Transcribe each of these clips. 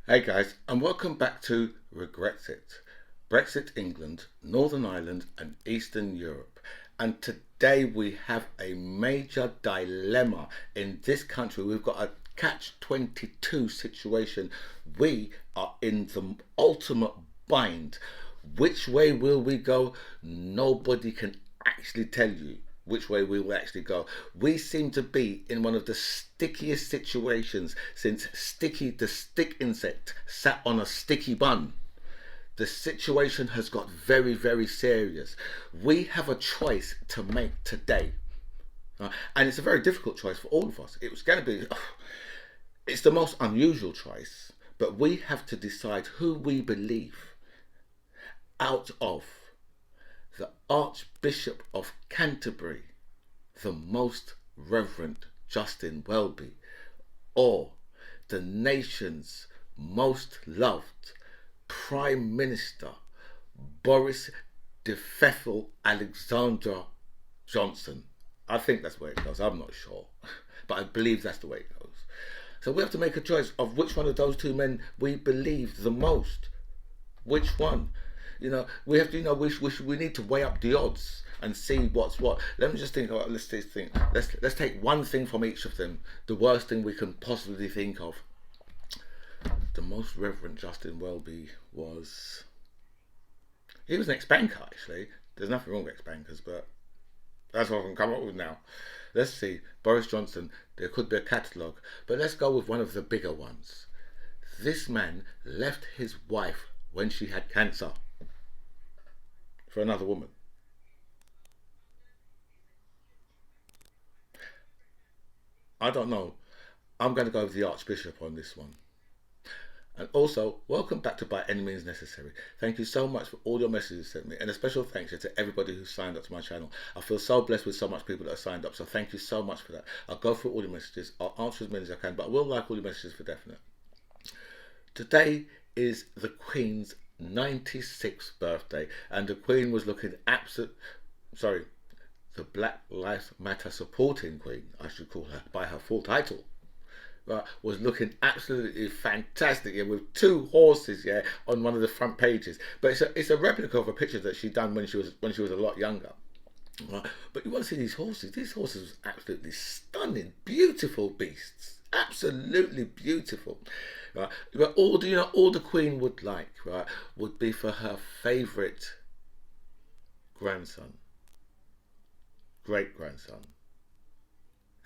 Hey guys, and welcome back to Brexit. Brexit England, Northern Ireland, and Eastern Europe. And today we have a major dilemma in this country. We've got a catch 22 situation. We are in the ultimate bind. Which way will we go? Nobody can actually tell you which way we will actually go. We seem to be in one of the stickiest situations since Sticky the stick insect sat on a sticky bun. The situation has got very, very serious. We have a choice to make today. And it's a very difficult choice for all of us. It was going to be, it's the most unusual choice, but we have to decide who we believe out of the Archbishop of Canterbury, the Most Reverend Justin Welby, or the nation's most loved Prime Minister Boris de Pfeffel Alexander Johnson. I think that's the way it goes. I'm not sure, but I believe that's the way it goes. So we have to make a choice of which one of those two men we believe the most. Which one? We have to. We need to weigh up the odds and see what's what. Let me just think. Let's think. Let's take one thing from each of them. The worst thing we can possibly think of. The Most Reverend Justin Welby was. He was an ex-banker, actually. There's nothing wrong with ex-bankers, but that's what I can come up with now. Let's see. Boris Johnson. There could be a catalogue, but let's go with one of the bigger ones. This man left his wife when she had cancer for another woman. I don't know. I'm going to go with the Archbishop on this one. And also, welcome back to By Any Means Necessary. Thank you so much for all your messages you sent me, and a special thanks to everybody who signed up to my channel. I feel so blessed with so much people that have signed up, so thank you so much for that. I'll go through all your messages, I'll answer as many as I can, but I will like all your messages for definite. Today is the Queen's 96th birthday, and the Queen was looking the Black Lives Matter supporting Queen, I should call her by her full title, was looking absolutely fantastic, with two horses, on one of the front pages. But it's a replica of a picture that she done when she was a lot younger. But you want to see these horses? These horses are absolutely stunning, beautiful beasts, absolutely beautiful. Right, but all the Queen would like, right, would be for her favourite grandson, great grandson.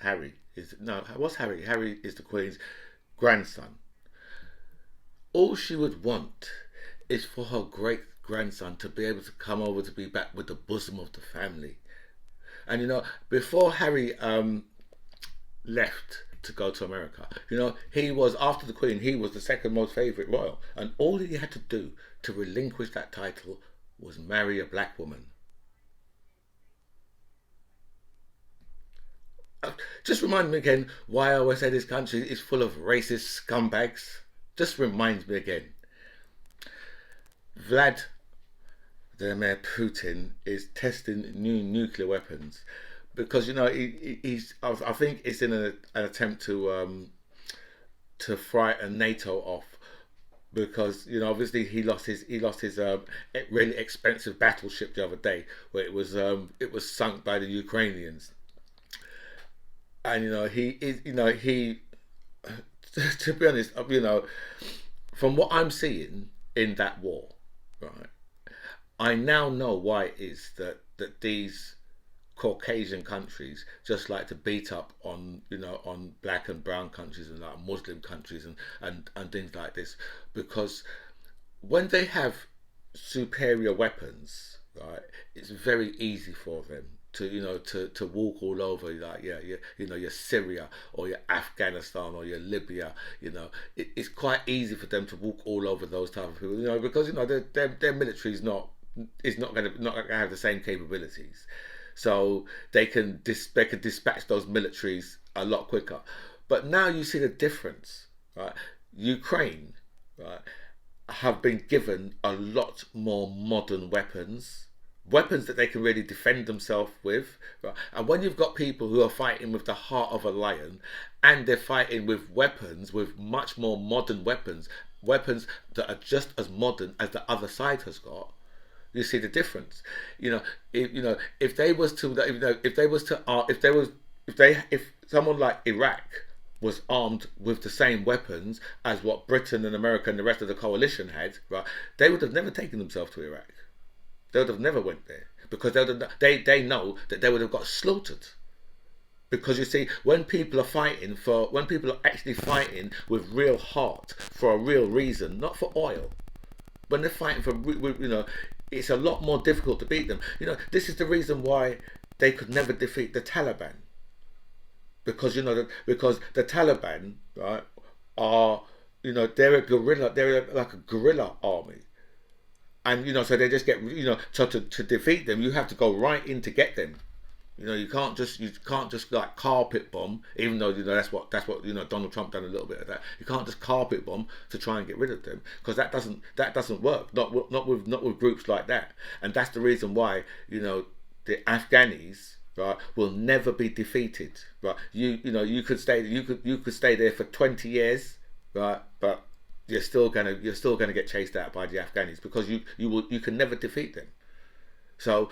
Harry is no, what's Harry? Harry is the Queen's grandson. All she would want is for her great grandson to be able to come over to be back with the bosom of the family. And before Harry left to go to America, he was, after the Queen, he was the second most favourite royal, and all he had to do to relinquish that title was marry a black woman. Just remind me again why I always say this country is full of racist scumbags. Just reminds me again. Vladimir Putin is testing new nuclear weapons because he's. I think it's in an attempt to frighten NATO off, because obviously he lost his really expensive battleship the other day, where it was sunk by the Ukrainians. And he to be honest, from what I'm seeing in that war, right, I now know why it is that these Caucasian countries just like to beat up on on black and brown countries and like Muslim countries and things like this, because when they have superior weapons, right, it's very easy for them to walk all over, like your Syria or your Afghanistan or your Libya. It's quite easy for them to walk all over those type of people, because their military is not going to have the same capabilities, so they can dispatch those militaries a lot quicker. But now you see the difference, right? Ukraine, right, have been given a lot more modern weapons weapons that they can really defend themselves with. Right? And when you've got people who are fighting with the heart of a lion, and they're fighting with weapons, with much more modern weapons, weapons that are just as modern as the other side has got, you see the difference. If they was to, if they was to, if someone like Iraq was armed with the same weapons as what Britain and America and the rest of the coalition had, right, they would have never taken themselves to Iraq. They would have never went there because they know that they would have got slaughtered. Because you see, when people are actually fighting with real heart for a real reason, not for oil, when they're fighting for, it's a lot more difficult to beat them. This is the reason why they could never defeat the Taliban. Because because the Taliban, right, are, they're a guerrilla, like a guerrilla army. And so they just get, so to defeat them, you have to go right in to get them. You can't just like carpet bomb, even though that's what Donald Trump done a little bit of that. You can't just carpet bomb to try and get rid of them, because that doesn't work. Not with groups like that. And that's the reason why the Afghanis, right, will never be defeated. Right, you could stay there for 20 years, right, but you're still gonna get chased out by the Afghanis, because you can never defeat them. So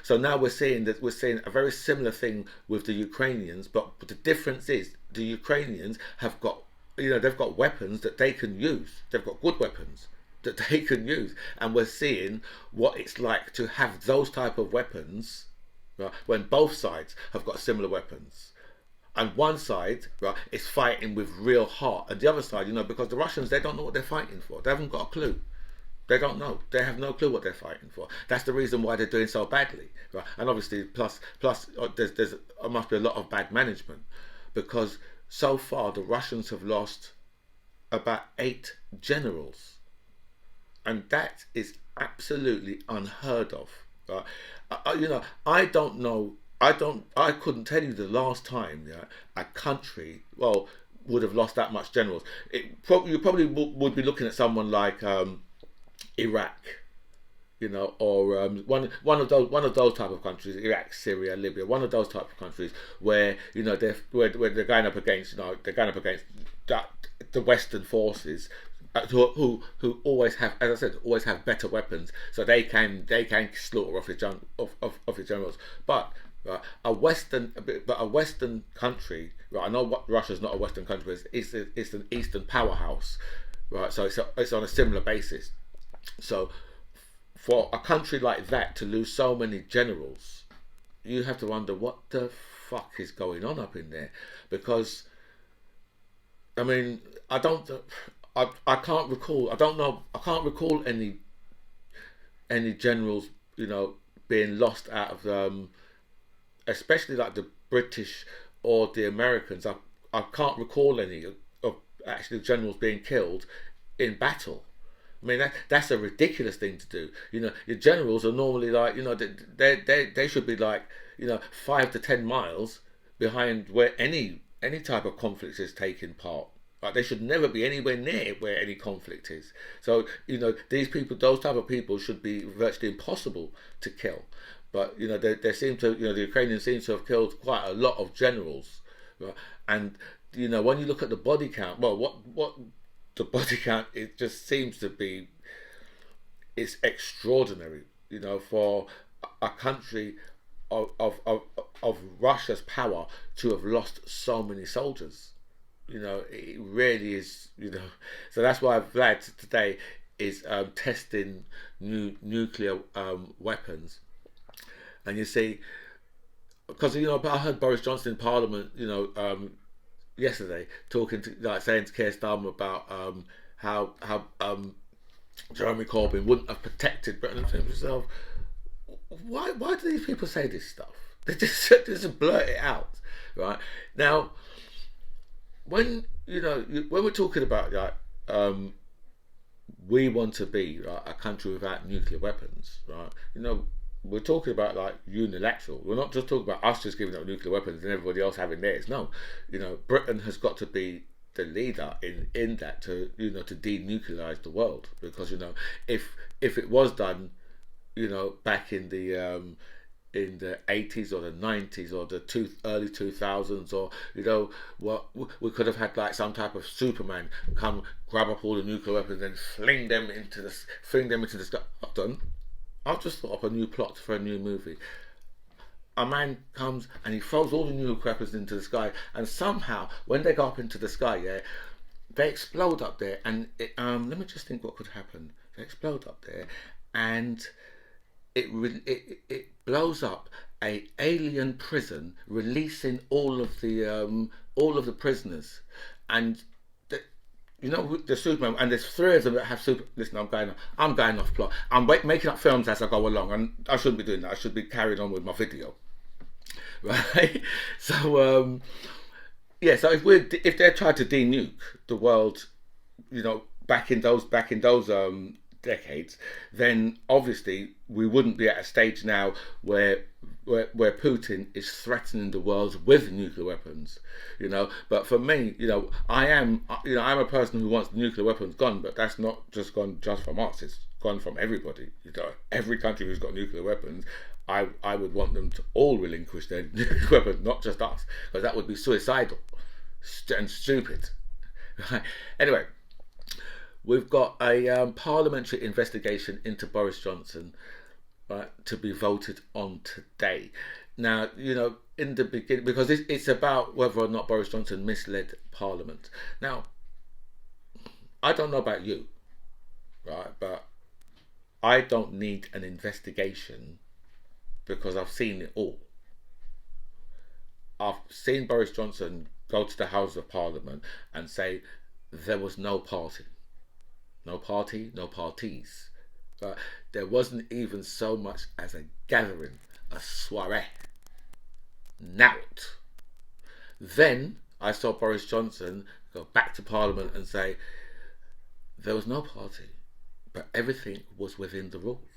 so now we're seeing a very similar thing with the Ukrainians, but the difference is the Ukrainians have got they've got weapons that they can use. They've got good weapons that they can use, and we're seeing what it's like to have those type of weapons, right, when both sides have got similar weapons. And one side, right, is fighting with real heart, and the other side, because the Russians, they don't know what they're fighting for. They haven't got a clue. They don't know. They have no clue what they're fighting for. That's the reason why they're doing so badly, right? And obviously, plus, there must be a lot of bad management, because so far the Russians have lost about 8 generals, and that is absolutely unheard of, right? I don't know. I couldn't tell you the last time, a country would have lost that much generals. You probably would be looking at someone like Iraq, or one of those type of countries, Iraq, Syria, Libya, one of those type of countries where they're going up against the Western forces, who always have, as I said, have better weapons, so they can slaughter off his generals. But a Western country, right? I know what Russia's not a Western country, but it's an Eastern powerhouse, right? So it's on a similar basis. So for a country like that to lose so many generals, you have to wonder what the fuck is going on up in there. Because I mean, I can't recall. I can't recall any generals being lost out of especially like the British or the Americans. I can't recall any of actually generals being killed in battle. I mean, that's a ridiculous thing to do. Your generals are normally like, they should be like, 5 to 10 miles behind where any type of conflict is taking part. Like, they should never be anywhere near where any conflict is. So, these people, those type of people, should be virtually impossible to kill. But they seem to, the Ukrainians seem to have killed quite a lot of generals, right? And when you look at the body count, well, what the body count, it just seems to be, it's extraordinary, for a country of Russia's power to have lost so many soldiers. It really is, so that's why Vlad today is testing new nuclear weapons. And you see, because I heard Boris Johnson in Parliament, yesterday, saying to Keir Starmer about how Jeremy Corbyn wouldn't have protected Britain. And himself, why do these people say this stuff? They just blurt it out, right? Now, when we're talking about we want to be a country without nuclear weapons, right? We're talking about like unilateral. We're not just talking about us just giving up nuclear weapons and everybody else having theirs. No, Britain has got to be the leader in that to denuclearize the world, because if it was done back in the 80s or the 90s or the early 2000s, or what we could have had, like some type of Superman come grab up all the nuclear weapons and fling them into the sky. Not done. I've just thought up a new plot for a new movie. A man comes and he throws all the nuclear weapons into the sky, and somehow when they go up into the sky, yeah, they explode up there. And let me just think what could happen. They explode up there, and it blows up a alien prison, releasing all of the prisoners, and the Superman, and there's three of them that have super. Listen, I'm going off plot. I'm making up films as I go along, and I shouldn't be doing that. I should be carrying on with my video, right? So yeah. So if they tried to de-nuke the world, back in those decades, then obviously we wouldn't be at a stage now where Putin is threatening the world with nuclear weapons, But for me, I'm a person who wants nuclear weapons gone, but that's not just gone just from us. It's gone from everybody. Every country who's got nuclear weapons, I would want them to all relinquish their nuclear weapons, not just us, because that would be suicidal and stupid. Anyway. We've got a parliamentary investigation into Boris Johnson, right, to be voted on today. Now, in the beginning, because it's about whether or not Boris Johnson misled Parliament. Now, I don't know about you, right, but I don't need an investigation because I've seen it all. I've seen Boris Johnson go to the House of Parliament and say there was no party. No party, no parties. But there wasn't even so much as a gathering, a soiree. Not. Then I saw Boris Johnson go back to Parliament and say there was no party, but everything was within the rules.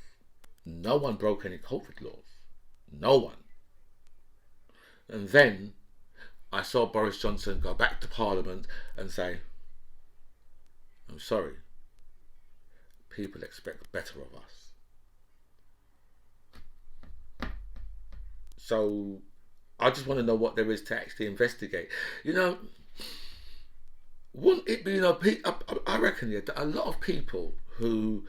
No one broke any COVID laws. No one. And then I saw Boris Johnson go back to Parliament and say, I'm sorry. People expect better of us. So I just want to know what there is to actually investigate. Wouldn't it be, I reckon that a lot of people who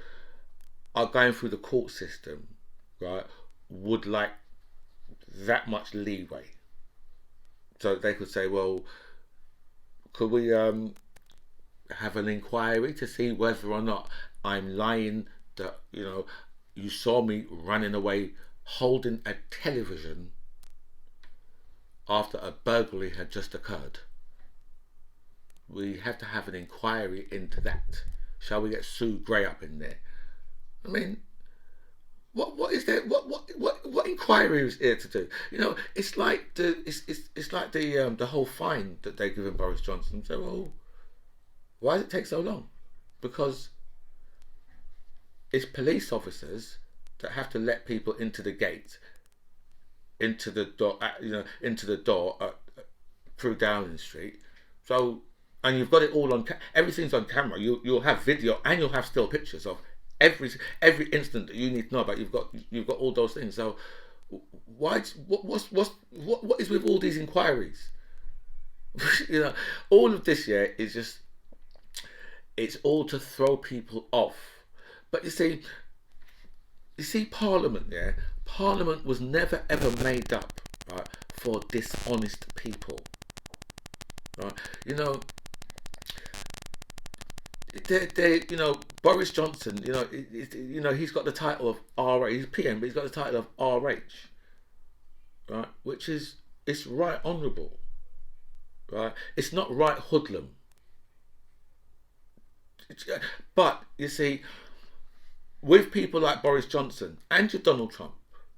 are going through the court system, right, would like that much leeway. So they could say, well, could we have an inquiry to see whether or not I'm lying, that you saw me running away holding a television after a burglary had just occurred. We have to have an inquiry into that. Shall we get Sue Gray up in there? I mean, what is there? What inquiry is here to do? It's like the whole fine that they're giving Boris Johnson. So, well, why does it take so long? Because it's police officers that have to let people into the gate, into the door, through Downing Street. So, and you've got it all on. Everything's on camera. You'll have video and you'll have still pictures of every instant that you need to know about. You've got all those things. So, what is with all these inquiries? All of this year is just. It's all to throw people off. But you see, Parliament, yeah? Parliament was never ever made up, right, for dishonest people. Right? Boris Johnson, he's got the title of RH, he's PM, but he's got the title of RH, right? Which is, it's right honourable, right? It's not right hoodlum. But you see, with people like Boris Johnson and Donald Trump,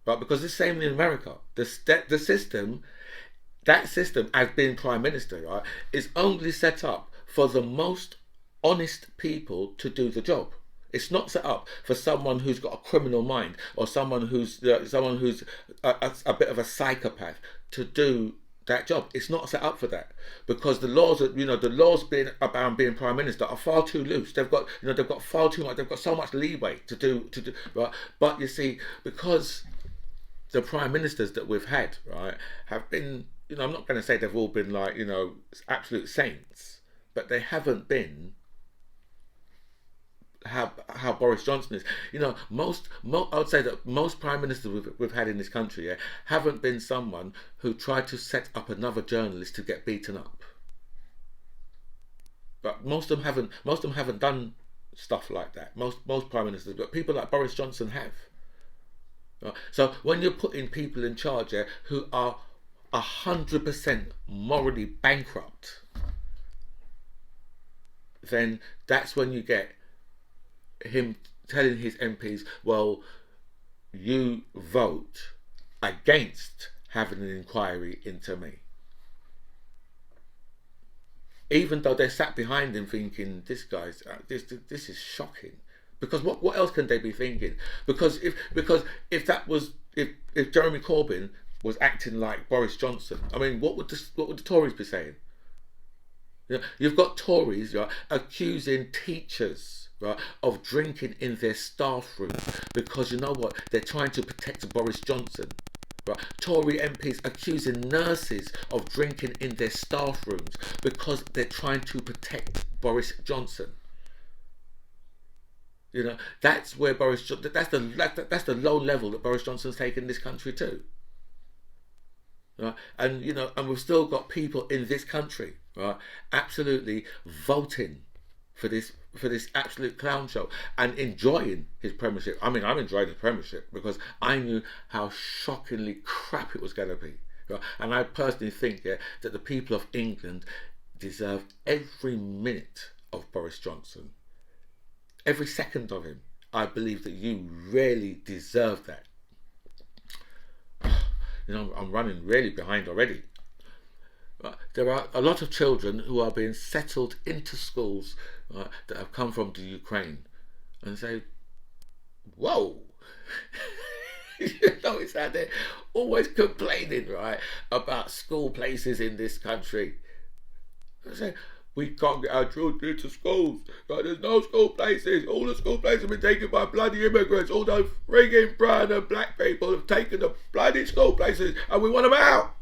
right? Because it's the same in America. The system, that system as being Prime Minister, right, is only set up for the most honest people to do the job. It's not set up for someone who's got a criminal mind or someone who's a bit of a psychopath to do that job. It's not set up for that, because the laws, the laws being about being prime minister are far too loose. They've got far too much. They've got so much leeway to do right. But you see, because the prime ministers that we've had, right, have been, I'm not going to say they've all been like, absolute saints, but they haven't been how Boris Johnson is. I would say that most prime ministers we've had in this country, yeah, haven't been someone who tried to set up another journalist to get beaten up. But most of them haven't done stuff like that. Most prime ministers, but people like Boris Johnson have. Right? So when you're putting people in charge, yeah, who are 100% morally bankrupt, then that's when you get him telling his MPs, well, you vote against having an inquiry into me. Even though they sat behind him thinking, this is shocking. Because what else can they be thinking? Because if Jeremy Corbyn was acting like Boris Johnson, I mean, what would the Tories be saying? You've got Tories, right, accusing teachers, right, of drinking in their staff room because, you know what, they're trying to protect Boris Johnson. Right? Tory MPs accusing nurses of drinking in their staff rooms because they're trying to protect Boris Johnson. That's where that's the low level that Boris Johnson's taken this country to. Right? And and we've still got people in this country, right, absolutely voting for this absolute clown show and enjoying his premiership. I mean, I'm enjoying his premiership because I knew how shockingly crap it was going to be. Right? And I personally think, yeah, that the people of England deserve every minute of Boris Johnson. Every second of him. I believe that you really deserve that. I'm running really behind already. There are a lot of children who are being settled into schools that have come from the Ukraine, and say, whoa. It's out there always complaining, right, about school places in this country. I say, we can't get our children into schools. Right? There's no school places. All the school places have been taken by bloody immigrants. All those frigging brown and black people have taken the bloody school places, and we want them out.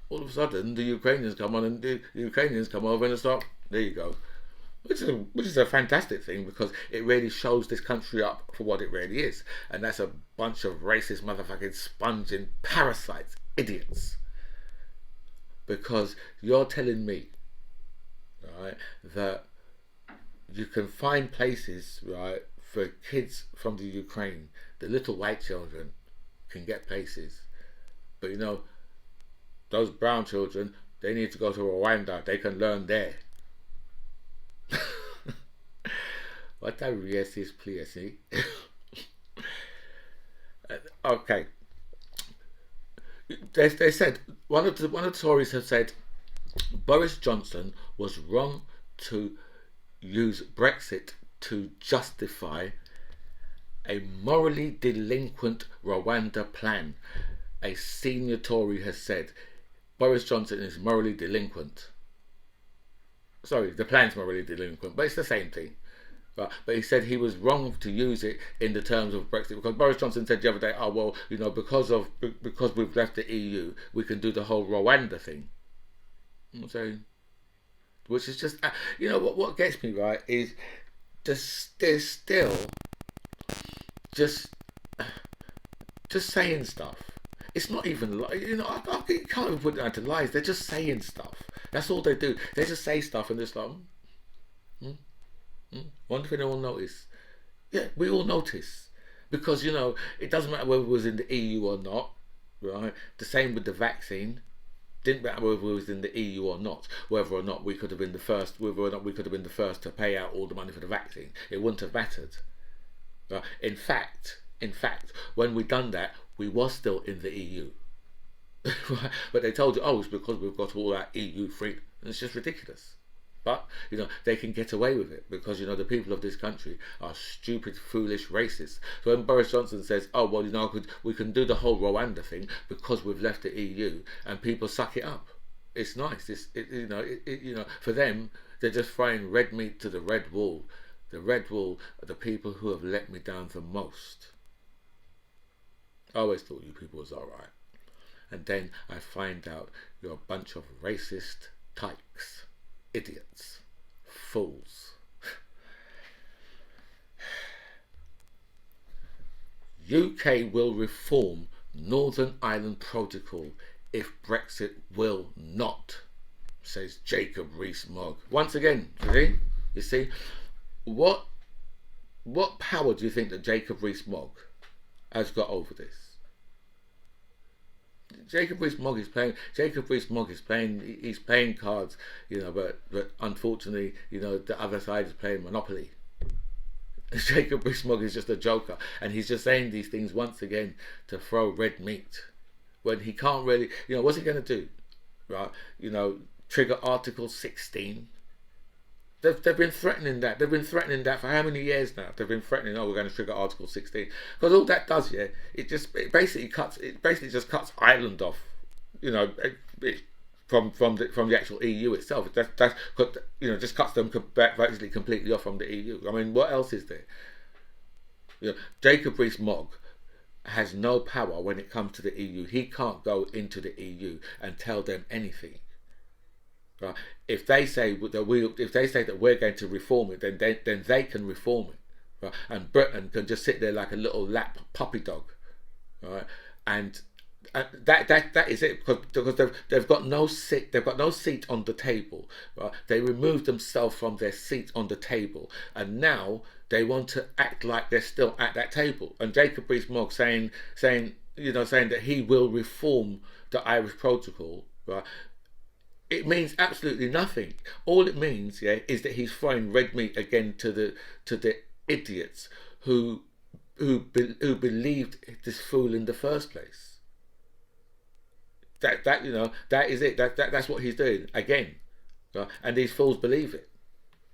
All of a sudden, the Ukrainians come on, and the Ukrainians come over and start. There you go. Which is a fantastic thing, because it really shows this country up for what it really is, and that's a bunch of racist motherfucking sponging parasites, idiots. Because you're telling me, right, that you can find places, right, for kids from the Ukraine, the little white children can get places, but those brown children, they need to go to Rwanda. They can learn there. What a racist place, eh? Okay. They said, one of the Tories have said, Boris Johnson was wrong to use Brexit to justify a morally delinquent Rwanda plan. A senior Tory has said Boris Johnson is morally delinquent. Sorry, the plan's morally delinquent, but it's the same thing. Right? But he said he was wrong to use it in the terms of Brexit, because Boris Johnson said the other day, oh well, because we've left the EU, we can do the whole Rwanda thing. So, which is just, what gets me, right, is there's still just saying stuff. It's not even, I can't even put it down to lies. They're just saying stuff. That's all they do. They just say stuff and just like, wonder if anyone notice. Yeah, we all notice. Because, it doesn't matter whether it was in the EU or not, right? The same with the vaccine. Didn't matter whether it was in the EU or not, whether or not we could have been the first to pay out all the money for the vaccine. It wouldn't have mattered. Right? In fact, when we done that, we was still in the EU. But they told you, it's because we've got all that EU free. And it's just ridiculous. But, they can get away with it because, the people of this country are stupid, foolish, racist. So when Boris Johnson says, oh, well, we can do the whole Rwanda thing because we've left the EU, and people suck it up. It's nice. For them, they're just throwing red meat to the red wall. The red wall are the people who have let me down the most. I always thought you people was alright. And then I find out you're a bunch of racist tykes, idiots, fools. UK will reform Northern Ireland Protocol if Brexit will not, says Jacob Rees-Mogg. Once again, you see, what power do you think that Jacob Rees-Mogg has got over this? Jacob Rees-Mogg is playing. He's playing cards, but unfortunately, the other side is playing Monopoly. Jacob Rees-Mogg is just a joker, and he's just saying these things once again to throw red meat when he can't really. What's he going to do? Right? Trigger Article 16. They've been threatening that. They've been threatening that for how many years now? They've been threatening, we're going to trigger Article 16, because all that does, it basically just cuts Ireland off, from the actual EU itself. That's just cuts them basically completely off from the EU. I mean, what else is there? Jacob Rees-Mogg has no power when it comes to the EU. He can't go into the EU and tell them anything. Right. If they say that we're going to reform it, then they can reform it, right? And Britain can just sit there like a little lap puppy dog, right? And that is it, because they've got no seat. They've got no seat on the table, right? They removed themselves from their seat on the table, and now they want to act like they're still at that table. And Jacob Rees-Mogg saying that he will reform the Irish Protocol, right? It means absolutely nothing. All it means, is that he's throwing red meat again to the idiots who believed this fool in the first place. That is it. That's what he's doing again, right? And these fools believe it.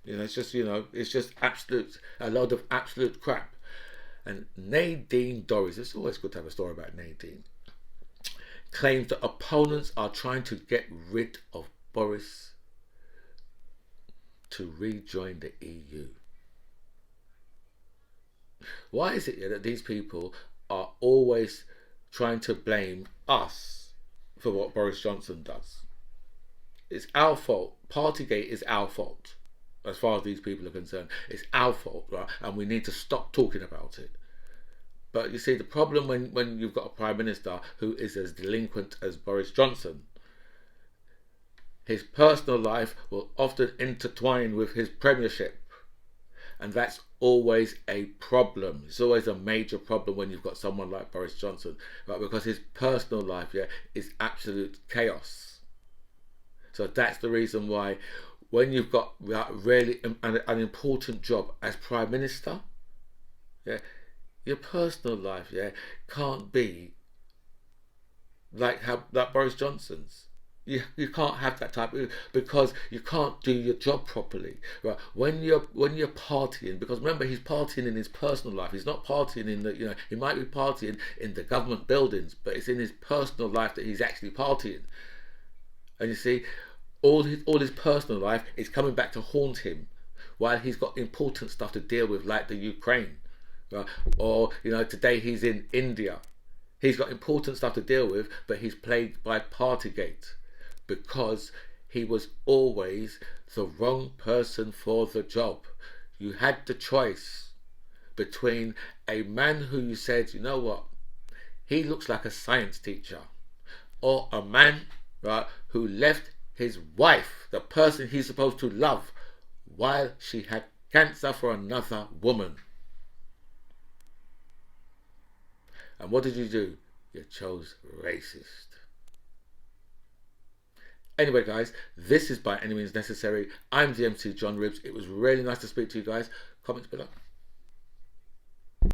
It's just a load of absolute crap. And Nadine Dorries, it's always good to have a story about Nadine, claims that opponents are trying to get rid of Boris to rejoin the EU. Why is it that these people are always trying to blame us for what Boris Johnson does? It's our fault. Partygate is our fault. As far as these people are concerned, it's our fault, right? And we need to stop talking about it. But you see, the problem when you've got a Prime Minister who is as delinquent as Boris Johnson, his personal life will often intertwine with his premiership. And that's always a problem. It's always a major problem when you've got someone like Boris Johnson, right? Because his personal life, is absolute chaos. So that's the reason why when you've got really an important job as Prime Minister, your personal life, can't be like Boris Johnson's. You can't have that type of, because you can't do your job properly, right? When you're partying, because remember, he's partying in his personal life. He's not partying in the he might be partying in the government buildings, but it's in his personal life that he's actually partying. And you see, all his personal life is coming back to haunt him, while he's got important stuff to deal with, like the Ukraine. Or today he's in India. He's got important stuff to deal with, but he's plagued by Partygate, because he was always the wrong person for the job. You had the choice between a man who you said, you know what, he looks like a science teacher, or a man, right, who left his wife, the person he's supposed to love, while she had cancer for another woman. And what did you do? You chose racist. Anyway, guys, this is By Any Means Necessary. I'm the MC John Ribbs. It was really nice to speak to you guys. Comments below.